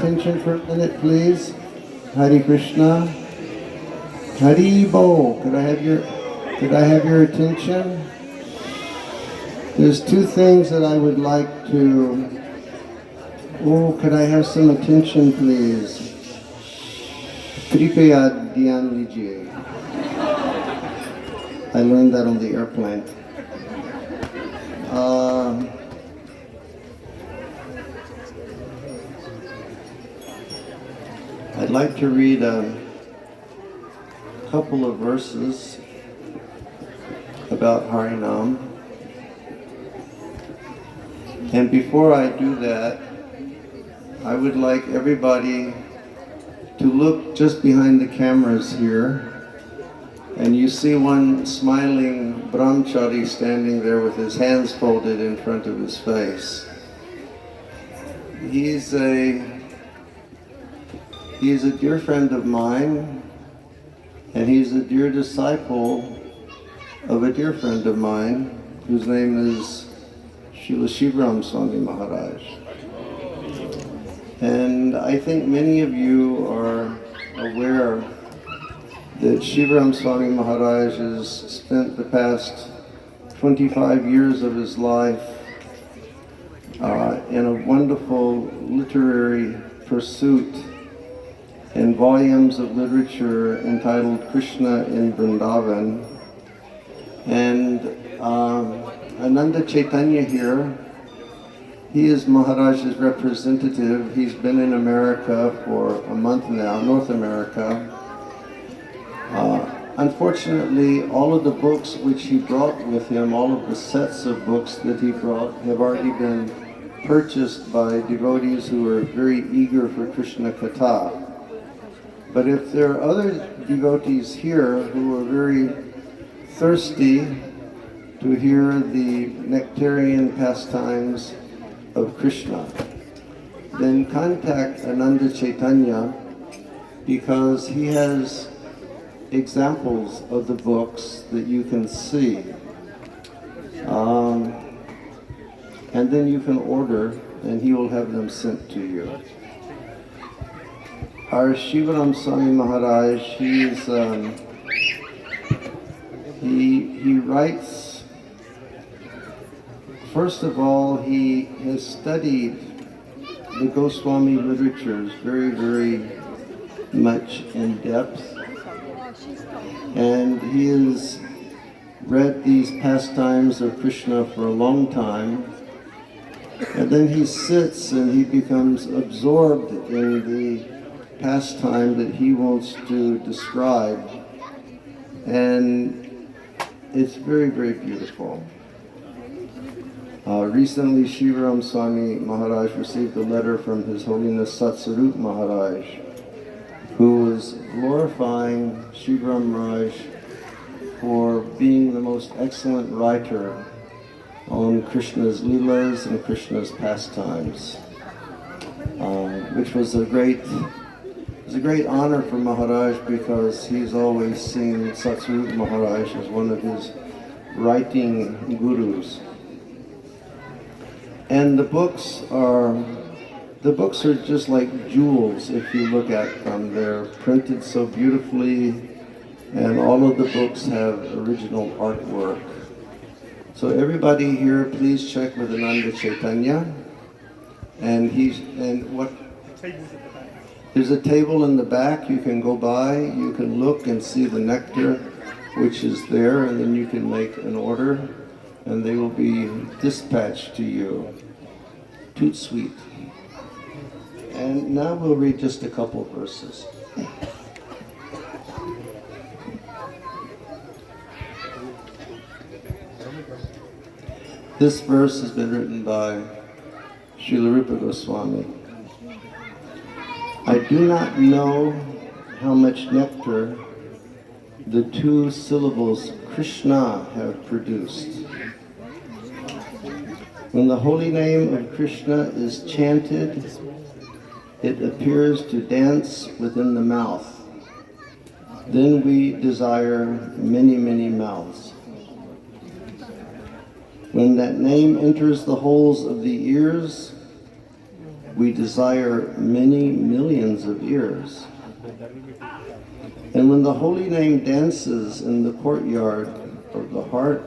attention for a minute, please? Hare Krishna. Hare Bo. Could I have your attention? There's two things that I would like to... Oh, could I have some attention, please? Kripaya dhyan lijiye. I learned that on the airplane. I'd like to read a couple of verses about Harinam. And before I do that, I would like everybody to look just behind the cameras here. And you see one smiling brahmachari standing there with his hands folded in front of his face. He's a dear friend of mine, and he's a dear disciple of a dear friend of mine, whose name is Shyamsundar Maharaj. And I think many of you are aware that Shyamsundar Maharaj has spent the past 25 years of his life in a wonderful literary pursuit in volumes of literature entitled Krishna in Vrindavan. And Ananda Chaitanya here, he is Maharaj's representative. He's been in America for a month now, North America. Unfortunately, all of the books which he brought with him, all of the sets of books that he brought, have already been purchased by devotees who are very eager for Krishna Katha. But if there are other devotees here who are very thirsty to hear the nectarian pastimes of Krishna, then contact Ananda Chaitanya, because he has examples of the books that you can see. And then you can order, and he will have them sent to you. Our Shyamsundar Maharaj, he writes, first of all, he has studied the Goswami literatures very, very much in depth. And he has read these pastimes of Krishna for a long time. And then he sits and he becomes absorbed in the pastime that he wants to describe. And it's very, very beautiful. Recently, Shyamsundar Maharaj received a letter from His Holiness Satsarup Maharaj, who was glorifying Shyamsundar Maharaj for being the most excellent writer on Krishna's Leelas and Krishna's pastimes, which was a great honor for Maharaj, because he's always seen Satsarup Maharaj as one of his writing gurus. And the books are just like jewels if you look at them. They're printed so beautifully, and all of the books have original artwork. So everybody here, please check with Ananda Chaitanya. There's a table in the back. You can go by, you can look and see the nectar which is there, and then you can make an order, and they will be dispatched to you. Toot sweet. And now we'll read just a couple verses. This verse has been written by Srila Rupa Goswami. I do not know how much nectar the two syllables Krishna have produced. When the holy name of Krishna is chanted, it appears to dance within the mouth. Then we desire many, many mouths. When that name enters the holes of the ears, we desire many, of ears. And when the holy name dances in the courtyard of the heart,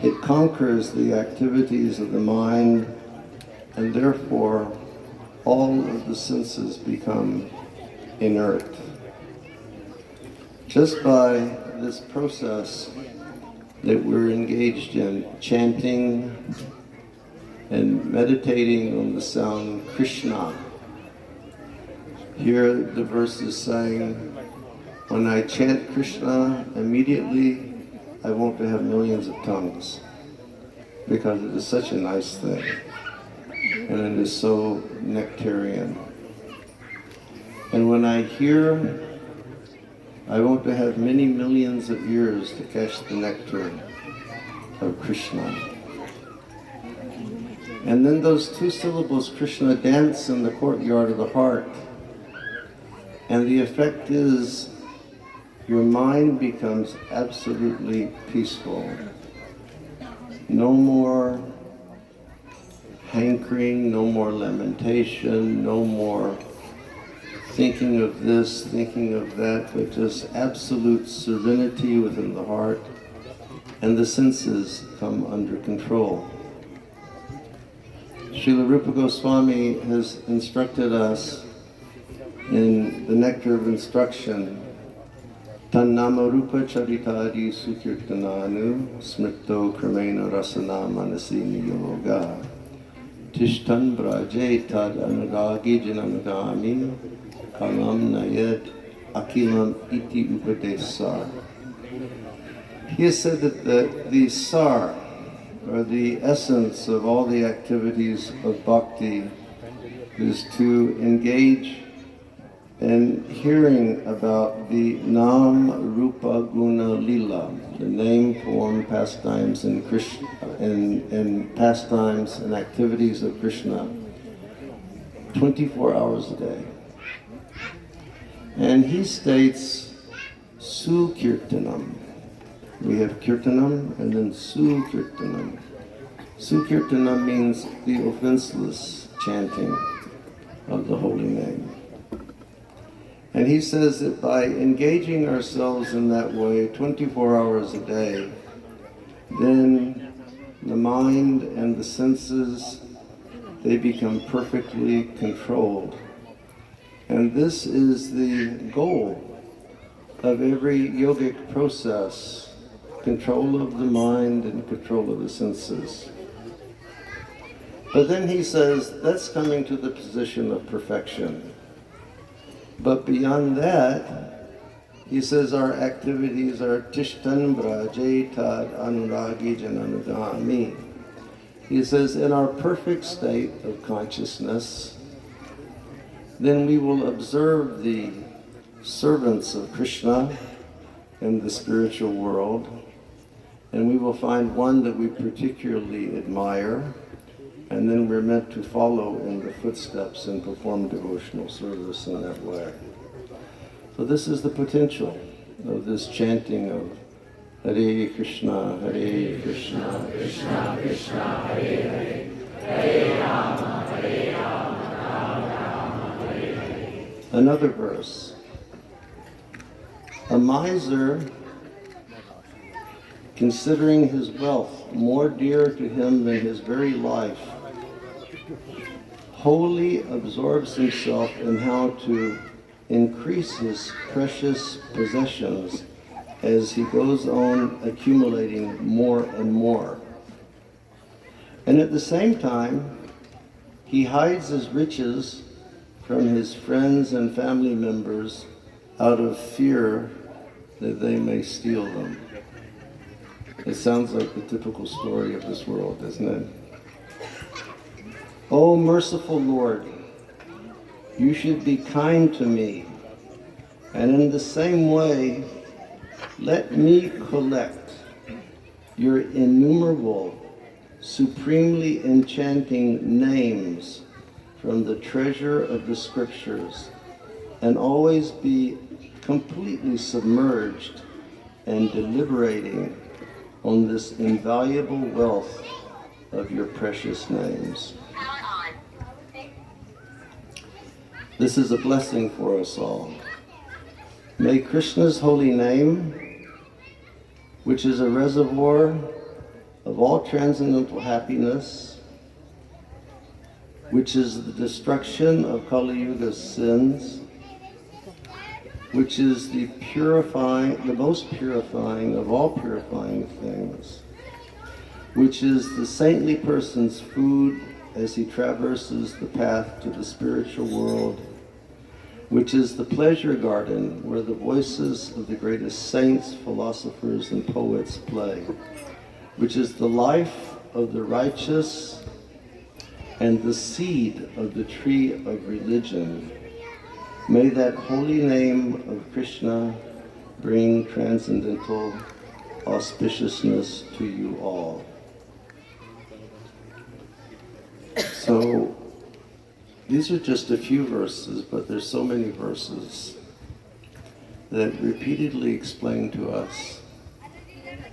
it conquers the activities of the mind, and therefore all of the senses become inert. Just by this process that we're engaged in, chanting and meditating on the sound Krishna. Here the verse is saying, when I chant Krishna, immediately I want to have millions of tongues, because it is such a nice thing, and it is so nectarian. And when I hear, I want to have many millions of ears to catch the nectar of Krishna. And then those two syllables, Krishna, dance in the courtyard of the heart. And the effect is your mind becomes absolutely peaceful. No more hankering, no more lamentation, no more thinking of this, thinking of that, but just absolute serenity within the heart, and the senses come under control. Srila Rupa Goswami has instructed us in the Nectar of Instruction, Tannama Rupa Charitadi Sukirtananu Smrito Kramena Rasana Manasi Niyoga Tishtan Braje Tad Anuragi Jananagami Kalam Nayed Akilam Iti Upadesar. He has said that the sar, or the essence of all the activities of bhakti, is to engage in hearing about the Nam Rupa Guna Lila, the name, form, pastimes, and Krishna, and pastimes and activities of Krishna, 24 hours a day. And he states Sukirtanam. We have Kirtanam and then Sukirtanam. Sukirtanam means the offenseless chanting of the holy name. And he says that by engaging ourselves in that way 24 hours a day, then the mind and the senses, they become perfectly controlled. And this is the goal of every yogic process, control of the mind and control of the senses. But then he says that's coming to the position of perfection. But beyond that, he says our activities are tishtan braje tad anuragi jananudami. He says in our perfect state of consciousness, then we will observe the servants of Krishna in the spiritual world, and we will find one that we particularly admire, and then we're meant to follow in the footsteps and perform devotional service in that way. So this is the potential of this chanting of Hare Krishna, Hare Krishna, Krishna Krishna, Hare Hare, Hare Rama, Hare Rama, Rama Rama, Hare Hare. Another verse. A miser, considering his wealth more dear to him than his very life, wholly absorbs himself in how to increase his precious possessions as he goes on accumulating more and more. And at the same time, he hides his riches from his friends and family members out of fear that they may steal them. It sounds like the typical story of this world, doesn't it? O merciful Lord, you should be kind to me, and in the same way, let me collect your innumerable, supremely enchanting names from the treasure of the scriptures, and always be completely submerged and deliberating on this invaluable wealth of your precious names. This is a blessing for us all. May Krishna's holy name, which is a reservoir of all transcendental happiness, which is the destruction of Kali Yuga's sins, which is the most purifying of all purifying things, which is the saintly person's food as he traverses the path to the spiritual world, which is the pleasure garden where the voices of the greatest saints, philosophers, and poets play, which is the life of the righteous and the seed of the tree of religion. May that holy name of Krishna bring transcendental auspiciousness to you all. So, these are just a few verses, but there's so many verses that repeatedly explain to us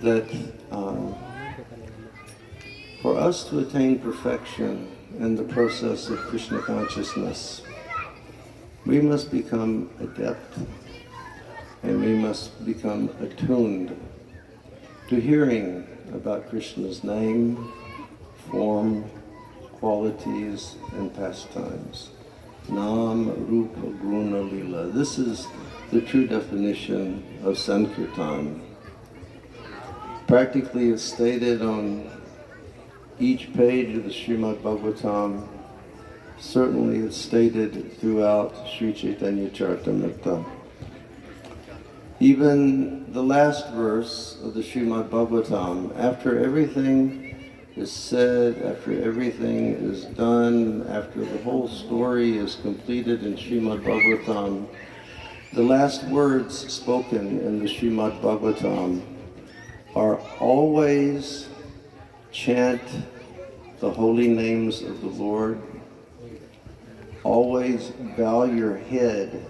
that for us to attain perfection in the process of Krishna consciousness, we must become adept and we must become attuned to hearing about Krishna's name, form, qualities, and pastimes. Nam, Rupa, Guna, Lila. This is the true definition of Sankirtan. Practically it's stated on each page of the Srimad Bhagavatam. Certainly it's stated throughout Sri Chaitanya Charitamrita. Even the last verse of the Srimad Bhagavatam, after everything is said, after everything is done, after the whole story is completed in Srimad Bhagavatam, the last words spoken in the Srimad Bhagavatam are always chant the holy names of the Lord, always bow your head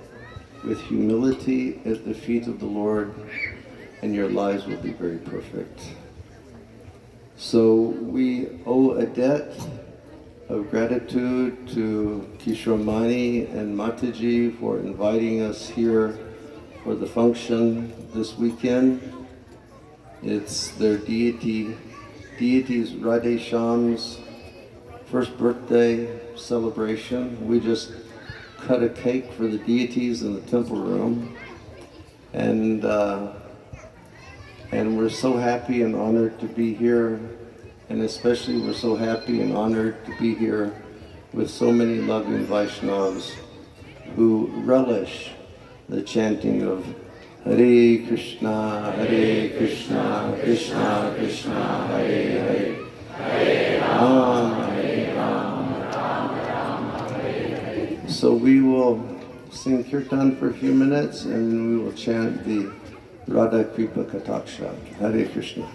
with humility at the feet of the Lord, and your lives will be very perfect. So we owe a debt of gratitude to Kishore Mani and Mataji for inviting us here for the function this weekend. It's their deity's Radha Shyam's first birthday celebration. We just cut a cake for the deities in the temple room, and we're so happy and honored to be here, and especially we're so happy and honored to be here with so many loving Vaishnavas who relish the chanting of Hare Krishna, Krishna Krishna, Hare Hare, Hare Rama, Hare Rama, Hare Hare. So we will sing Kirtan for a few minutes and we will chant the Radha Kripa Kataksha. Hare Krishna.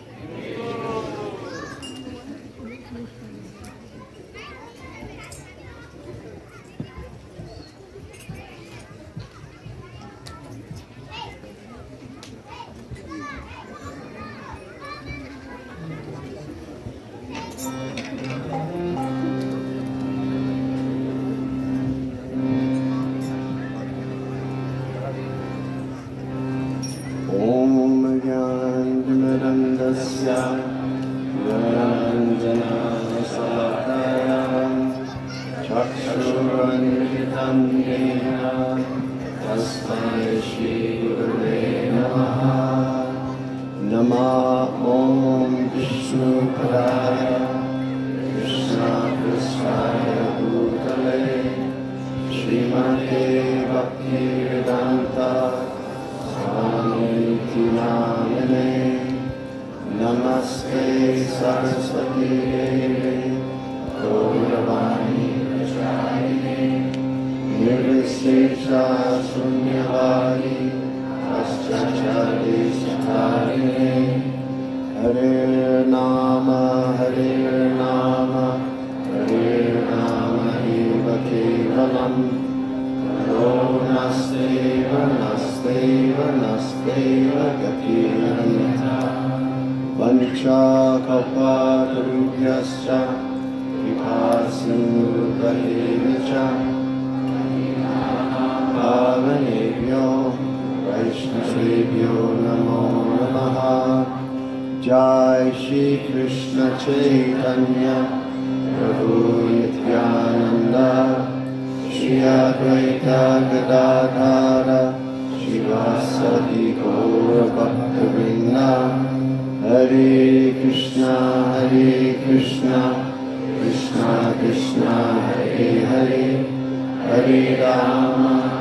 Namaste Saraswati Devi Gauravani Pracharine Nirvisesha Sunyavadi Paschachari Sakarine Hare Nama Hare Nama Hare Nama Eva Kevalam Haro Nasteva Nasteva Nasteva Gatiranita Vancha Kalpatarubhyascha Vipasindhu Gahivacha Jai Shri Krishna Chaitanya Prabhu Nityananda Shri Advaita Gadadhara Shivasadi Gaura Bhaktivinoda Hare Krishna Krishna Krishna Hare Hare Hare Rama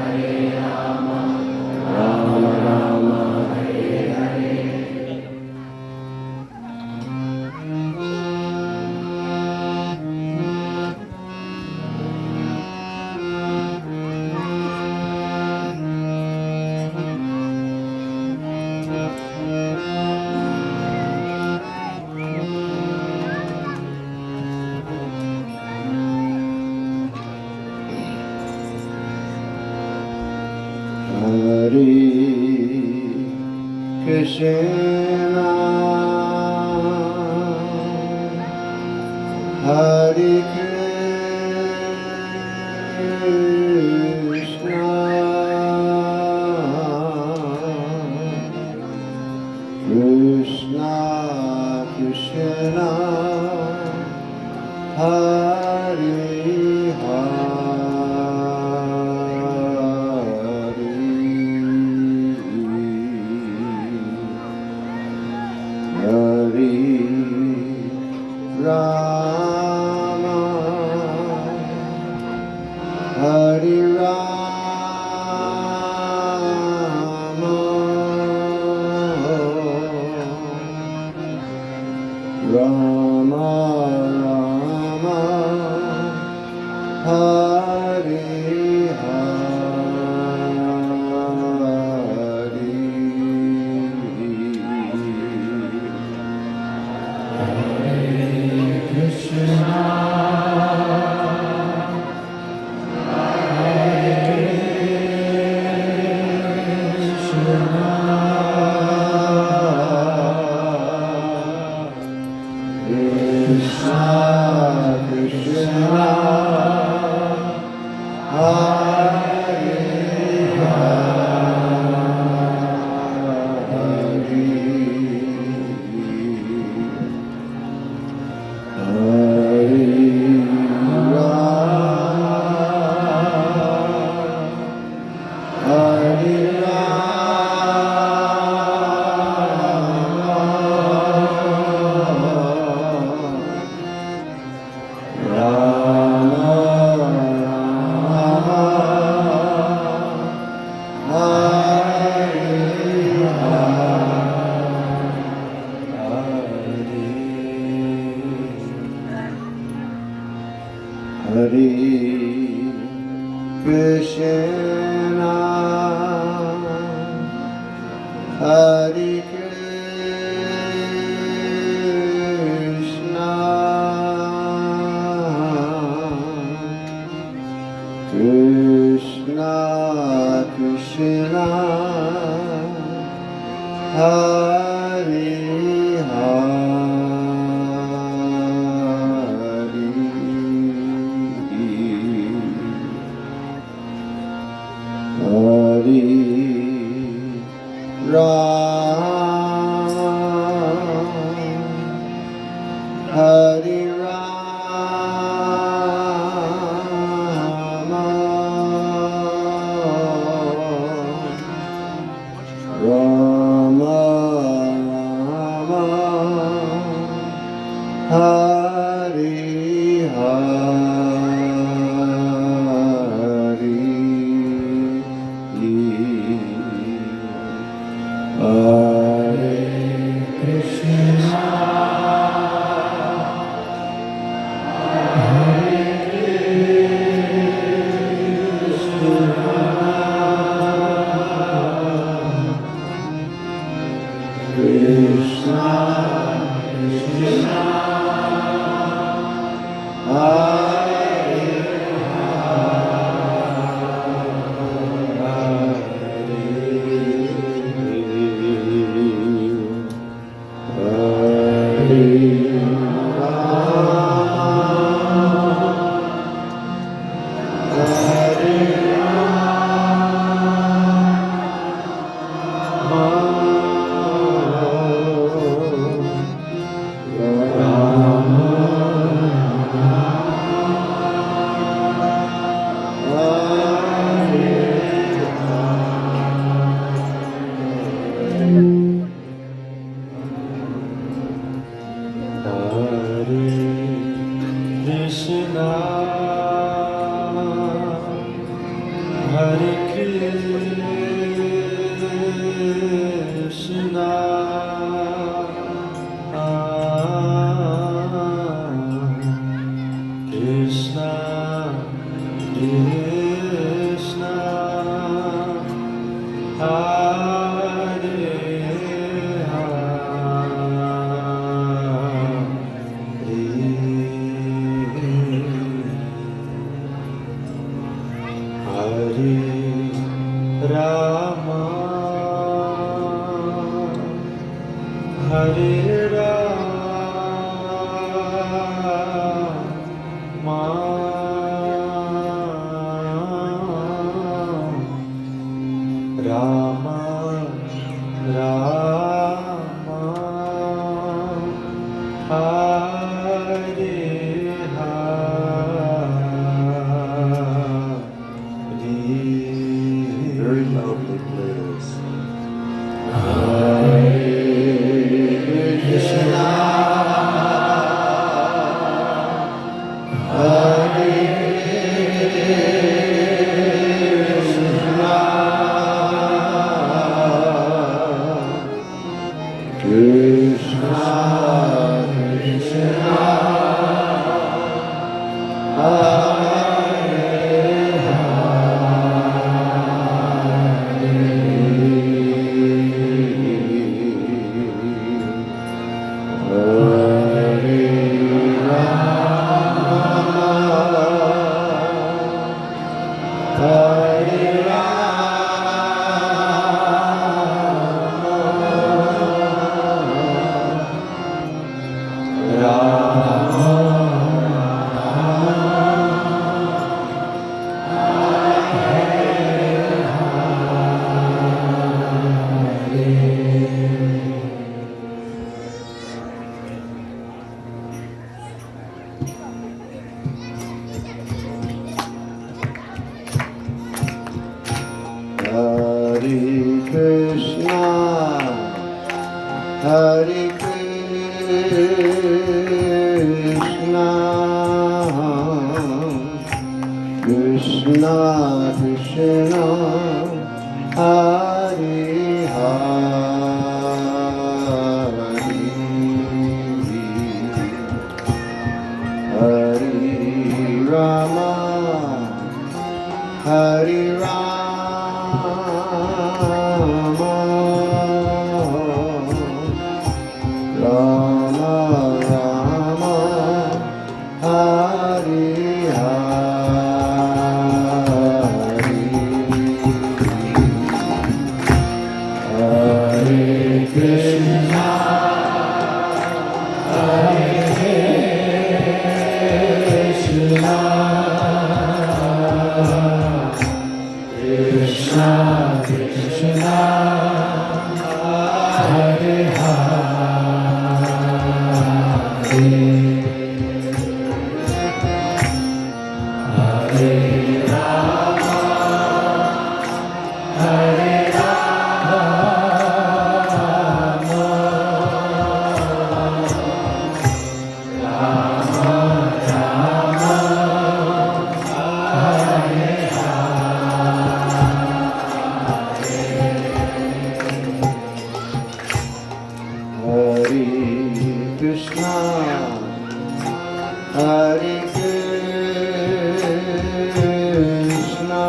Rama Rama Hare Hare. Krishna Hare Krishna Krishna Krishna Hare Hare Hare Krishna, Krishna Krishna, Hare Hare Rama, Hare Rama, Rama Rama, Hare Very loudly, please. Hare Krishna, Hare Krishna, Krishna Krishna, Hare Krishna, Krishna Krishna, Hare Hare, Hare Rama, Hare Rama, Rama Rama, Hare Hare, Hare Krishna, Hare Krishna, Krishna Krishna, Hare Hare, Hare Rama, Hare Rama, Rama Rama, Hare Hare Krishna, Hare Krishna,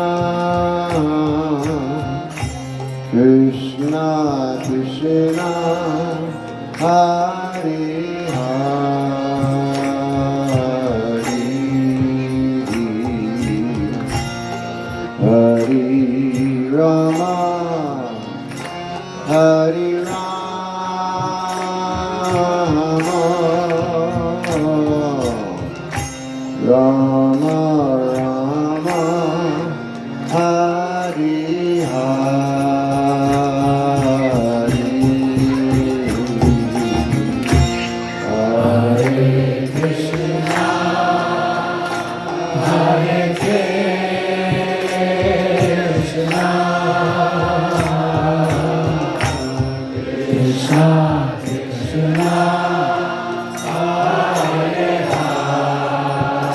Krishna Krishna, Hare Hare, Hare Rama, Hare Rama, Rama, Hare Hare, Hare Krishna, Hare Krishna, Krishna Krishna, Hare Hare,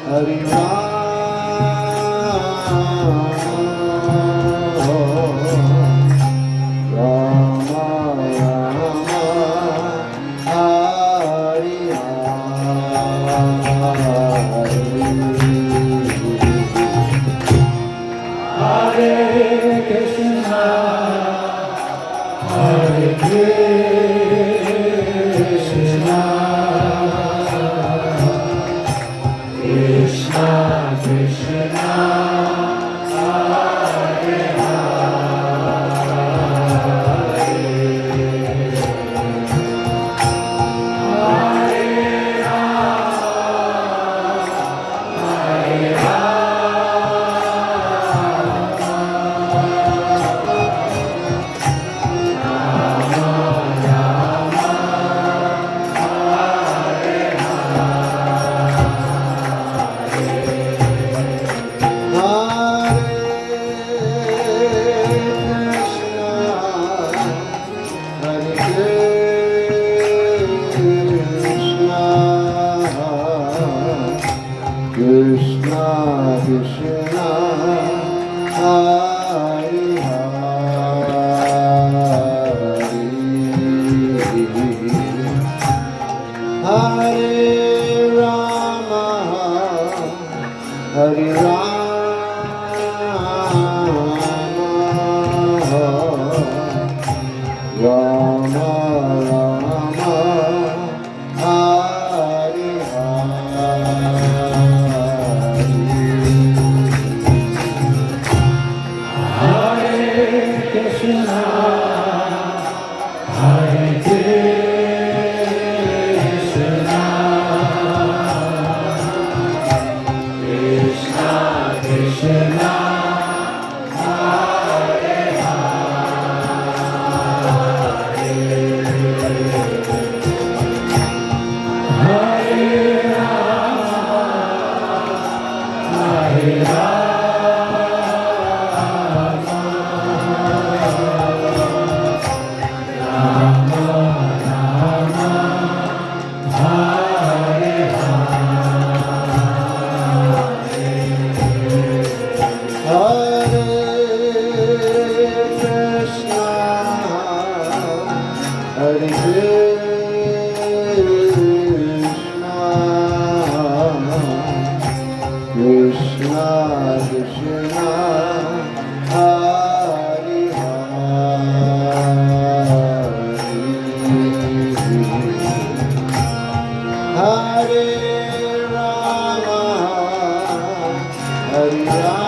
Hare Rama, Hare Rama.